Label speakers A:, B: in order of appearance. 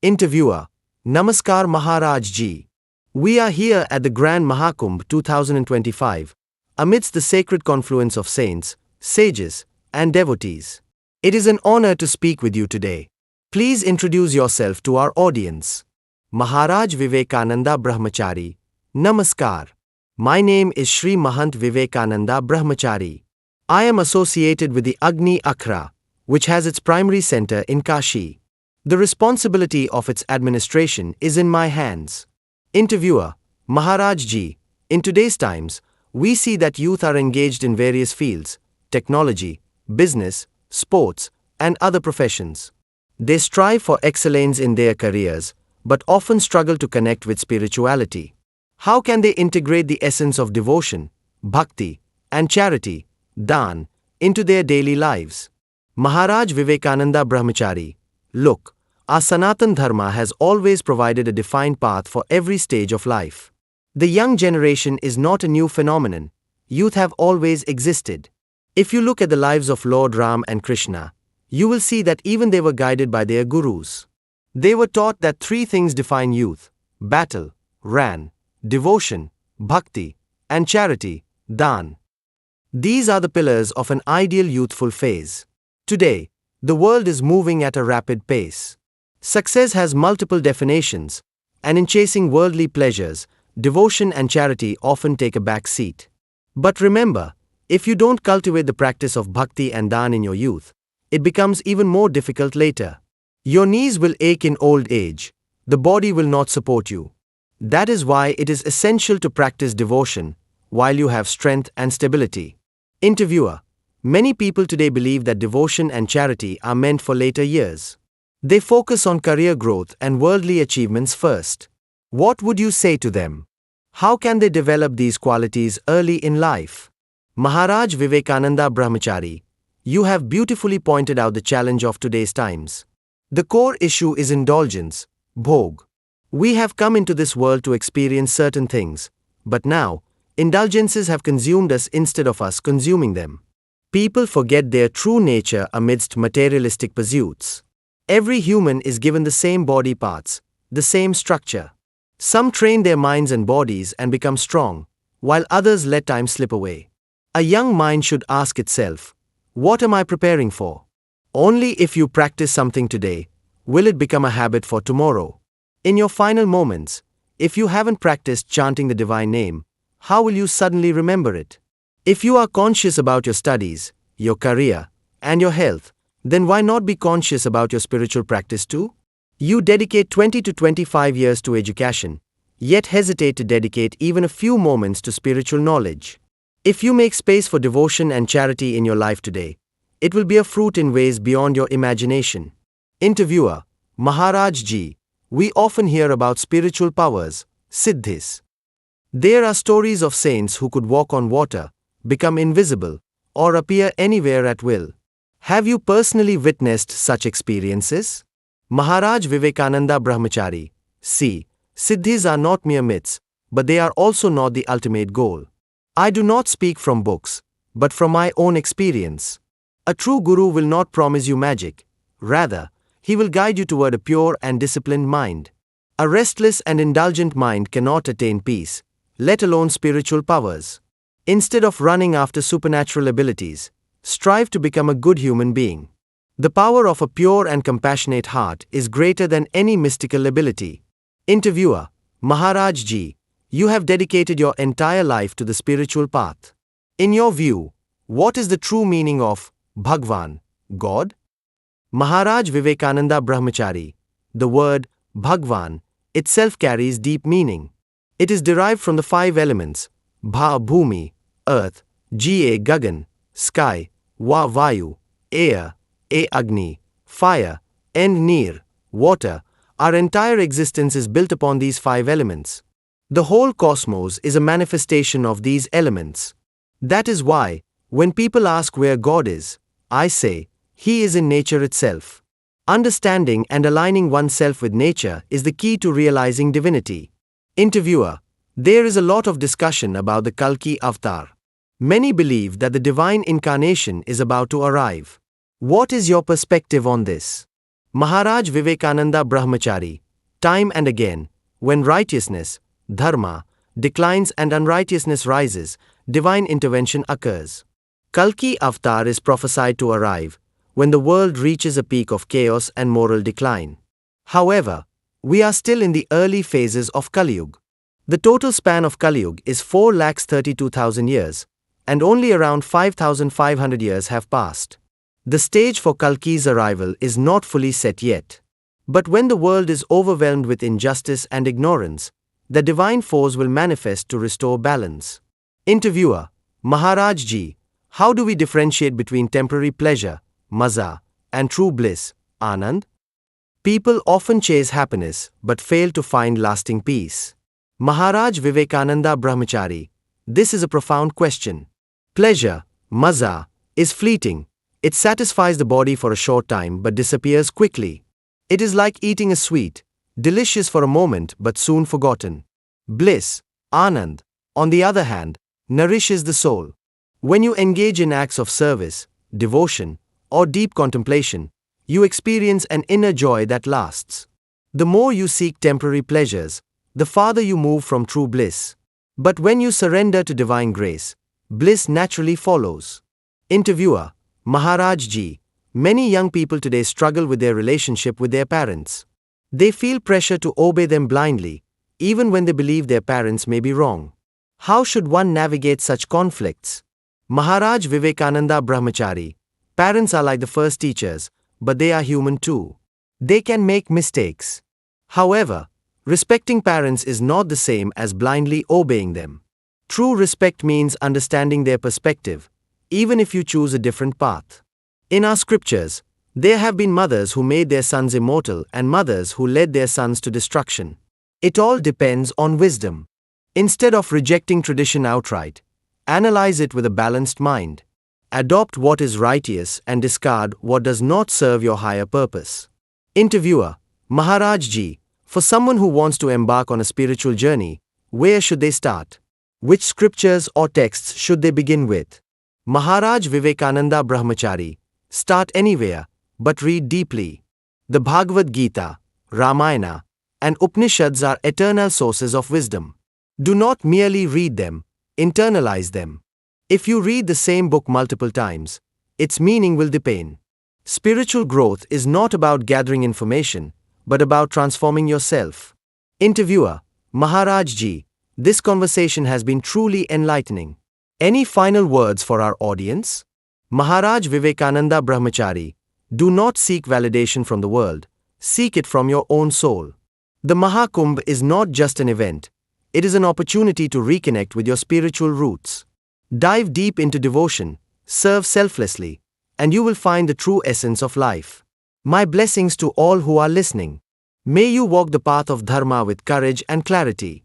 A: Interviewer: Namaskar Maharaj Ji. We are here at the Grand Mahakumbh 2025, amidst the sacred confluence of saints, sages, and devotees. It is an honor to speak with you today. Please introduce yourself to our audience. Maharaj Vivekananda Brahmachari. Namaskar. My name is Sri Mahant Vivekananda Brahmachari. I am associated with the Agni Akhara, which has its primary center in Kashi. The responsibility of its administration is in my hands. Interviewer: Maharaj Ji, in today's times, we see that youth are engaged in various fields: technology, business, sports, and other professions. They strive for excellence in their careers, but often struggle to connect with spirituality. How can they integrate the essence of devotion, bhakti, and charity, Daan, into their daily lives? Maharaj Vivekananda Brahmachari: Look, our Sanatan Dharma has always provided a defined path for every stage of life. The young generation is not a new phenomenon. Youth have always existed. If you look at the lives of Lord Ram and Krishna, you will see that even they were guided by their gurus. They were taught that three things define youth: battle, ran, devotion, bhakti, and charity, Daan. These are the pillars of an ideal youthful phase. Today, the world is moving at a rapid pace. Success has multiple definitions, and in chasing worldly pleasures, devotion and charity often take a back seat. But remember, if you don't cultivate the practice of bhakti and daan in your youth, it becomes even more difficult later. Your knees will ache in old age, the body will not support you. That is why it is essential to practice devotion while you have strength and stability. Interviewer: Many people today believe that devotion and charity are meant for later years. They focus on career growth and worldly achievements first. What would you say to them? How can they develop these qualities early in life? Maharaj Vivekananda Brahmachari, you have beautifully pointed out the challenge of today's times. The core issue is indulgence, bhog. We have come into this world to experience certain things, but now, indulgences have consumed us instead of us consuming them. People forget their true nature amidst materialistic pursuits. Every human is given the same body parts, the same structure. Some train their minds and bodies and become strong, while others let time slip away. A young mind should ask itself, what am I preparing for? Only if you practice something today, will it become a habit for tomorrow. In your final moments, if you haven't practiced chanting the divine name, how will you suddenly remember it? If you are conscious about your studies, your career, and your health, then why not be conscious about your spiritual practice too? You dedicate 20 to 25 years to education, yet hesitate to dedicate even a few moments to spiritual knowledge. If you make space for devotion and charity in your life today, it will bear fruit in ways beyond your imagination. Interviewer: Maharaj Ji, we often hear about spiritual powers, Siddhis. There are stories of saints who could walk on water, become invisible, or appear anywhere at will. Have you personally witnessed such experiences? Maharaj Vivekananda Brahmachari: See, Siddhis are not mere myths, but they are also not the ultimate goal. I do not speak from books, but from my own experience. A true guru will not promise you magic. Rather, he will guide you toward a pure and disciplined mind. A restless and indulgent mind cannot attain peace, let alone spiritual powers. Instead of running after supernatural abilities, strive to become a good human being. The power of a pure and compassionate heart is greater than any mystical ability. Interviewer: Maharaj Ji, you have dedicated your entire life to the spiritual path. In your view, what is the true meaning of Bhagwan, God? Maharaj Vivekananda Brahmachari, the word Bhagwan itself carries deep meaning. It is derived from the five elements: Bha Bhumi, earth; Ga Gagan, sky; Va Vayu, air; A Agni, fire; and Neer, water. Our entire existence is built upon these five elements. The whole cosmos is a manifestation of these elements. That is why, when people ask where God is, I say, He is in nature itself. Understanding and aligning oneself with nature is the key to realizing divinity. Interviewer: There is a lot of discussion about the Kalki Avatar. Many believe that the divine incarnation is about to arrive. What is your perspective on this? Maharaj Vivekananda Brahmachari, time and again, when righteousness, dharma, declines and unrighteousness rises, divine intervention occurs. Kalki Avatar is prophesied to arrive when the world reaches a peak of chaos and moral decline. However, we are still in the early phases of Kali Yuga. The total span of Kali Yuga is 4,32,000 years, and only around 5,500 years have passed. The stage for Kalki's arrival is not fully set yet. But when the world is overwhelmed with injustice and ignorance, the divine force will manifest to restore balance. Interviewer: Maharaj Ji, how do we differentiate between temporary pleasure, maza, and true bliss, anand? People often chase happiness but fail to find lasting peace. Maharaj Vivekananda Brahmachari, this is a profound question. Pleasure, maza, is fleeting. It satisfies the body for a short time but disappears quickly. It is like eating a sweet, delicious for a moment but soon forgotten. Bliss, anand, on the other hand, nourishes the soul. When you engage in acts of service, devotion, or deep contemplation, you experience an inner joy that lasts. The more you seek temporary pleasures, the farther you move from true bliss. But when you surrender to divine grace, bliss naturally follows. Interviewer: Maharaj Ji, many young people today struggle with their relationship with their parents. They feel pressure to obey them blindly, even when they believe their parents may be wrong. How should one navigate such conflicts? Maharaj Vivekananda Brahmachari, parents are like the first teachers, but they are human too. They can make mistakes. However, respecting parents is not the same as blindly obeying them. True respect means understanding their perspective, even if you choose a different path. In our scriptures, there have been mothers who made their sons immortal and mothers who led their sons to destruction. It all depends on wisdom. Instead of rejecting tradition outright, analyze it with a balanced mind. Adopt what is righteous and discard what does not serve your higher purpose. Interviewer: Maharaj Ji, for someone who wants to embark on a spiritual journey, where should they start? Which scriptures or texts should they begin with? Maharaj Vivekananda Brahmachari, start anywhere, but read deeply. The Bhagavad Gita, Ramayana, and Upanishads are eternal sources of wisdom. Do not merely read them, internalize them. If you read the same book multiple times, its meaning will deepen. Spiritual growth is not about gathering information, but about transforming yourself. Interviewer: Maharaj Ji, this conversation has been truly enlightening. Any final words for our audience? Maharaj Vivekananda Brahmachari, do not seek validation from the world, seek it from your own soul. The Mahakumbh is not just an event, it is an opportunity to reconnect with your spiritual roots. Dive deep into devotion, serve selflessly, and you will find the true essence of life. My blessings to all who are listening. May you walk the path of Dharma with courage and clarity.